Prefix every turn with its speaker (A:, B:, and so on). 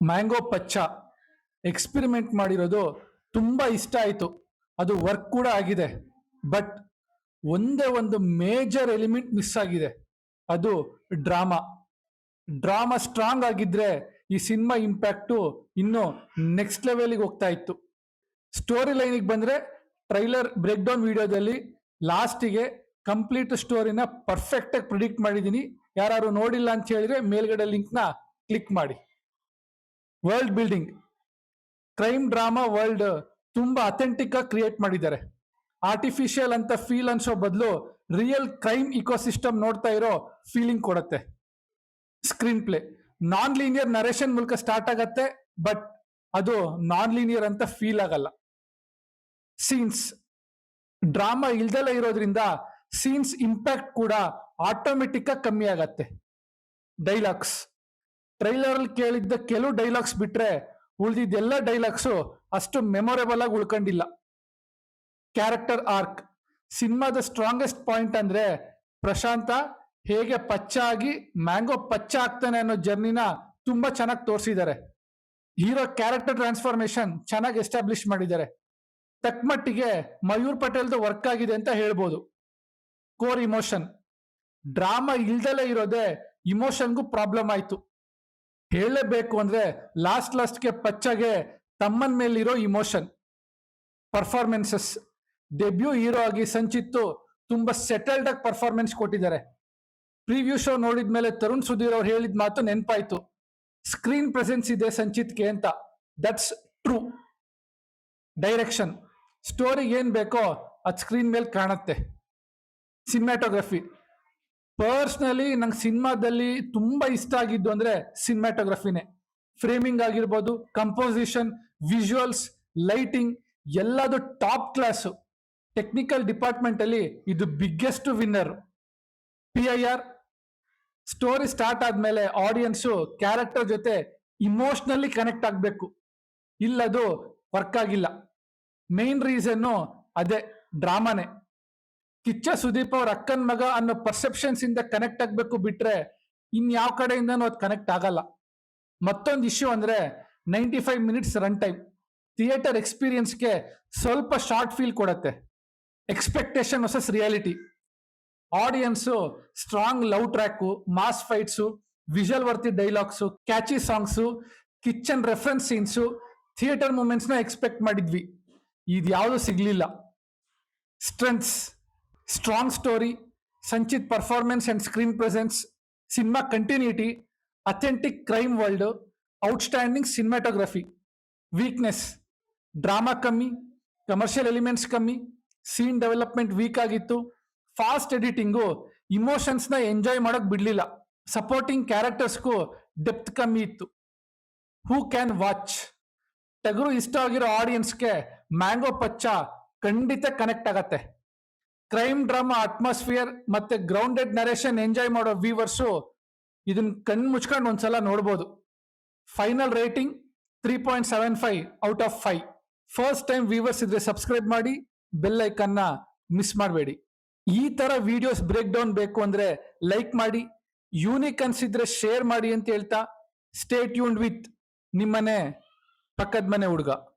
A: Mango ಪಚ್ಚ experiment ಮಾಡಿರೋದು ತುಂಬಾ ಇಷ್ಟ ಆಯಿತು. ಅದು ವರ್ಕ್ ಕೂಡ ಆಗಿದೆ. ಬಟ್ ಒಂದೇ ಒಂದು ಮೇಜರ್ ಎಲಿಮೆಂಟ್ ಮಿಸ್ ಆಗಿದೆ. ಅದು ಡ್ರಾಮಾ. ಡ್ರಾಮಾ ಸ್ಟ್ರಾಂಗ್ ಆಗಿದ್ರೆ ಈ ಸಿನಿಮಾ ಇಂಪ್ಯಾಕ್ಟು ಇನ್ನು ನೆಕ್ಸ್ಟ್ ಲೆವೆಲ್ಗೆ ಹೋಗ್ತಾ ಇತ್ತು. ಸ್ಟೋರಿ ಲೈನಿಗೆ ಬಂದ್ರೆ ಟ್ರೈಲರ್ ಬ್ರೇಕ್ ಡೌನ್ ವಿಡಿಯೋದಲ್ಲಿ ಲಾಸ್ಟಿಗೆ ಕಂಪ್ಲೀಟ್ ಸ್ಟೋರಿನ ಪರ್ಫೆಕ್ಟ್ ಆಗಿ ಪ್ರಿಡಿಕ್ಟ್ ಮಾಡಿದ್ದೀನಿ. ಯಾರು ನೋಡಿಲ್ಲ ಅಂತ ಹೇಳಿದ್ರೆ ಮೇಲ್ಗಡೆ ಲಿಂಕ್ನ ಕ್ಲಿಕ್ ಮಾಡಿ. World building, crime drama world ತುಂಬಾ ಅಥೆಂಟಿಕ್ ಆಗಿ ಕ್ರಿಯೇಟ್ ಮಾಡಿದ್ದಾರೆ. ಆರ್ಟಿಫಿಷಿಯಲ್ ಅಂತ ಫೀಲ್ ಅನ್ಸೋ ಬದಲು ರಿಯಲ್ ಕ್ರೈಮ್ ಇಕೋಸಿಸ್ಟಮ್ ನೋಡ್ತಾ ಇರೋ ಫೀಲಿಂಗ್ ಕೊಡುತ್ತೆ. Screen play non linear narration ಮೂಲಕ ಸ್ಟಾರ್ಟ್ ಆಗತ್ತೆ, ಬಟ್ ಅದು ನಾನ್ ಲೀನಿಯರ್ ಅಂತ ಫೀಲ್ ಆಗಲ್ಲ. ಸೀನ್ಸ್, ಡ್ರಾಮಾ ಇಲ್ದೆಲ್ಲ ಇರೋದ್ರಿಂದ ಸೀನ್ಸ್ ಇಂಪ್ಯಾಕ್ಟ್ ಕೂಡ ಆಟೋಮೆಟಿಕ್ ಆಗಿ ಕಮ್ಮಿ ಆಗತ್ತೆ. ಡೈಲಾಗ್ಸ್, ಟ್ರೈಲರ್ ಅಲ್ಲಿ ಕೇಳಿದ್ದ ಕೆಲವು ಡೈಲಾಗ್ಸ್ ಬಿಟ್ರೆ ಉಳಿದಿದ್ದೆಲ್ಲ ಡೈಲಾಗ್ಸು ಅಷ್ಟು ಮೆಮೊರೇಬಲ್ ಆಗಿ ಉಳ್ಕೊಂಡಿಲ್ಲ. ಕ್ಯಾರೆಕ್ಟರ್ ಆರ್ಕ್, ಸಿನಿಮಾದ ಸ್ಟ್ರಾಂಗೆಸ್ಟ್ ಪಾಯಿಂಟ್ ಅಂದ್ರೆ ಪ್ರಶಾಂತ ಹೇಗೆ ಪಚ್ಚ ಆಗಿ ಮ್ಯಾಂಗೋ ಪಚ್ಚ ಆಗ್ತಾನೆ ಅನ್ನೋ ಜರ್ನಿನ ತುಂಬಾ ಚೆನ್ನಾಗಿ ತೋರಿಸಿದ್ದಾರೆ. ಹೀರೋ ಕ್ಯಾರೆಕ್ಟರ್ ಟ್ರಾನ್ಸ್ಫಾರ್ಮೇಶನ್ ಚೆನ್ನಾಗಿ ಎಸ್ಟಾಬ್ಲಿಷ್ ಮಾಡಿದ್ದಾರೆ. ತಕ್ಕಮಟ್ಟಿಗೆ ಮಯೂರ್ ಪಟೇಲ್ದು ವರ್ಕ್ ಆಗಿದೆ ಅಂತ ಹೇಳ್ಬೋದು. ಕೋರ್ ಇಮೋಷನ್, ಡ್ರಾಮಾ ಇಲ್ದಲೇ ಇರೋದೇ ಇಮೋಷನ್ಗೂ ಪ್ರಾಬ್ಲಮ್ ಆಯ್ತು. ಹೇಳಲೇಬೇಕು ಅಂದ್ರೆ ಲಾಸ್ಟ್ಗೆ ಪಚ್ಚಗೆ ತಮ್ಮನ್ ಮೇಲಿರೋ ಇಮೋಷನ್. ಪರ್ಫಾರ್ಮೆನ್ಸಸ್, ಡೆಬ್ಯೂ ಹೀರೋ ಆಗಿ ಸಂಚಿತ್ತು ತುಂಬಾ ಸೆಟಲ್ಡ್ ಆಗಿ ಪರ್ಫಾರ್ಮೆನ್ಸ್ ಕೊಟ್ಟಿದ್ದಾರೆ. ಪ್ರಿವ್ಯೂ ಶೋ ನೋಡಿದ್ಮೇಲೆ ತರುಣ್ ಸುಧೀರ್ ಅವ್ರು ಹೇಳಿದ ಮಾತು ನೆನಪಾಯ್ತು, ಸ್ಕ್ರೀನ್ ಪ್ರೆಸೆನ್ಸ್ ಇದೆ ಸಂಚಿತ್ಗೆ ಅಂತ. That's true. ಡೈರೆಕ್ಷನ್, ಸ್ಟೋರಿಗೆ ಏನ್ ಬೇಕೋ ಅದು ಸ್ಕ್ರೀನ್ ಮೇಲೆ ಕಾಣುತ್ತೆ. ಸಿನಿಮ್ಯಾಟೋಗ್ರಫಿ, ಪರ್ಸ್ನಲಿ ನಂಗೆ ಸಿನಿಮಾದಲ್ಲಿ ತುಂಬಾ ಇಷ್ಟ ಆಗಿದ್ದು ಅಂದ್ರೆ ಸಿನಿಮ್ಯಾಟೋಗ್ರಫಿನೇ. ಫ್ರೇಮಿಂಗ್ ಆಗಿರ್ಬೋದು, ಕಂಪೋಸಿಷನ್, ವಿಜುವಲ್ಸ್, ಲೈಟಿಂಗ್ ಎಲ್ಲದು ಟಾಪ್ ಕ್ಲಾಸ್. ಟೆಕ್ನಿಕಲ್ ಡಿಪಾರ್ಟ್ಮೆಂಟ್ ಅಲ್ಲಿ ಇದು biggest winner. PIR, story start ಆದ್ಮೇಲೆ ಆಡಿಯನ್ಸು ಕ್ಯಾರೆಕ್ಟರ್ ಜೊತೆ ಇಮೋಷನಲಿ ಕನೆಕ್ಟ್ ಆಗ್ಬೇಕು, ಇಲ್ಲದು ವರ್ಕ್ ಆಗಿಲ್ಲ. ಮೇನ್ ರೀಸನ್ನು ಅದೇ ಡ್ರಾಮಾನೇ. ಕಿಚ್ಚ ಸುದೀಪ್ ಅವ್ರ ಅಕ್ಕನ್ ಮಗ ಅನ್ನೋ ಪರ್ಸೆಪ್ಷನ್ಸ್ ಇಂದ ಕನೆಕ್ಟ್ ಆಗ್ಬೇಕು ಬಿಟ್ರೆ ಇನ್ಯಾವ ಕಡೆಯಿಂದನೂ ಅದು ಕನೆಕ್ಟ್ ಆಗಲ್ಲ. ಮತ್ತೊಂದು ಇಶ್ಯೂ ಅಂದ್ರೆ 95 ಮಿನಿಟ್ಸ್ ರನ್ ಟೈಮ್ ಥಿಯೇಟರ್ ಎಕ್ಸ್ಪೀರಿಯನ್ಸ್ಗೆ ಸ್ವಲ್ಪ ಶಾರ್ಟ್ ಫೀಲ್ ಕೊಡುತ್ತೆ. Expectation versus reality. Audience strong love track, mass fights, visual worthy dialogues, catchy songs, kitchen reference scenes, theater moments ನ ಎಕ್ಸ್ಪೆಕ್ಟ್ ಮಾಡಿದ್ವಿ. ಇದ್ಯಾವುದು ಸಿಗ್ಲಿಲ್ಲ. Strengths, strong story, Sanchit performance and screen presence, cinema continuity, authentic crime world, outstanding cinematography. Weakness, drama ಕಮ್ಮಿ, commercial elements ಕಮ್ಮಿ, scene development weak ಆಗಿತ್ತು, fast editing emotions ನ enjoy ಮಾಡಕ್ ಬಿಡ್ಲಿಲ್ಲ. ಸಪೋರ್ಟಿಂಗ್ ಕ್ಯಾರೆಕ್ಟರ್ಸ್ಗೂ ಡೆಪ್ತ್ ಕಮ್ಮಿ ಇತ್ತು. ಹೂ ಕ್ಯಾನ್ ವಾಚ್, ಟಗರು ಇಷ್ಟ ಆಗಿರೋ ಆಡಿಯನ್ಸ್ಗೆ ಮ್ಯಾಂಗೋ ಪಚ್ಚ ಖಂಡಿತ ಕನೆಕ್ಟ್ ಆಗತ್ತೆ. ಕ್ರೈಮ್ ಡ್ರಾಮಾ ಅಟ್ಮಾಸ್ಫಿಯರ್ ಮತ್ತೆ ಗ್ರೌಂಡೆಡ್ ನರೇಷನ್ ಎಂಜಾಯ್ ಮಾಡೋ ವ್ಯೂವರ್ಸು ಇದನ್ನ ಕಣ್ಣು ಮುಚ್ಕೊಂಡು ಒಂದ್ಸಲ ನೋಡ್ಬೋದು. Final rating 3.75 out of 5. First time viewers ಇದ್ರೆ ಸಬ್ಸ್ಕ್ರೈಬ್ ಮಾಡಿ, ಬೆಲ್ ಐಕನ್ನ ಮಿಸ್ ಮಾಡಬೇಡಿ. ಈ ತರ ವಿಡಿಯೋಸ್ ಬ್ರೇಕ್ ಡೌನ್ ಬೇಕು ಅಂದ್ರೆ ಲೈಕ್ ಮಾಡಿ, ಯೂನಿಕ್ ಅನ್ಸಿದ್ರೆ ಶೇರ್ ಮಾಡಿ ಅಂತ ಹೇಳ್ತಾ ಸ್ಟೇ ಟ್ಯೂನ್ಡ್ ವಿತ್ ನಿಮ್ಮನೆ ಪಕ್ಕದ ಮನೆ ಹುಡುಗ.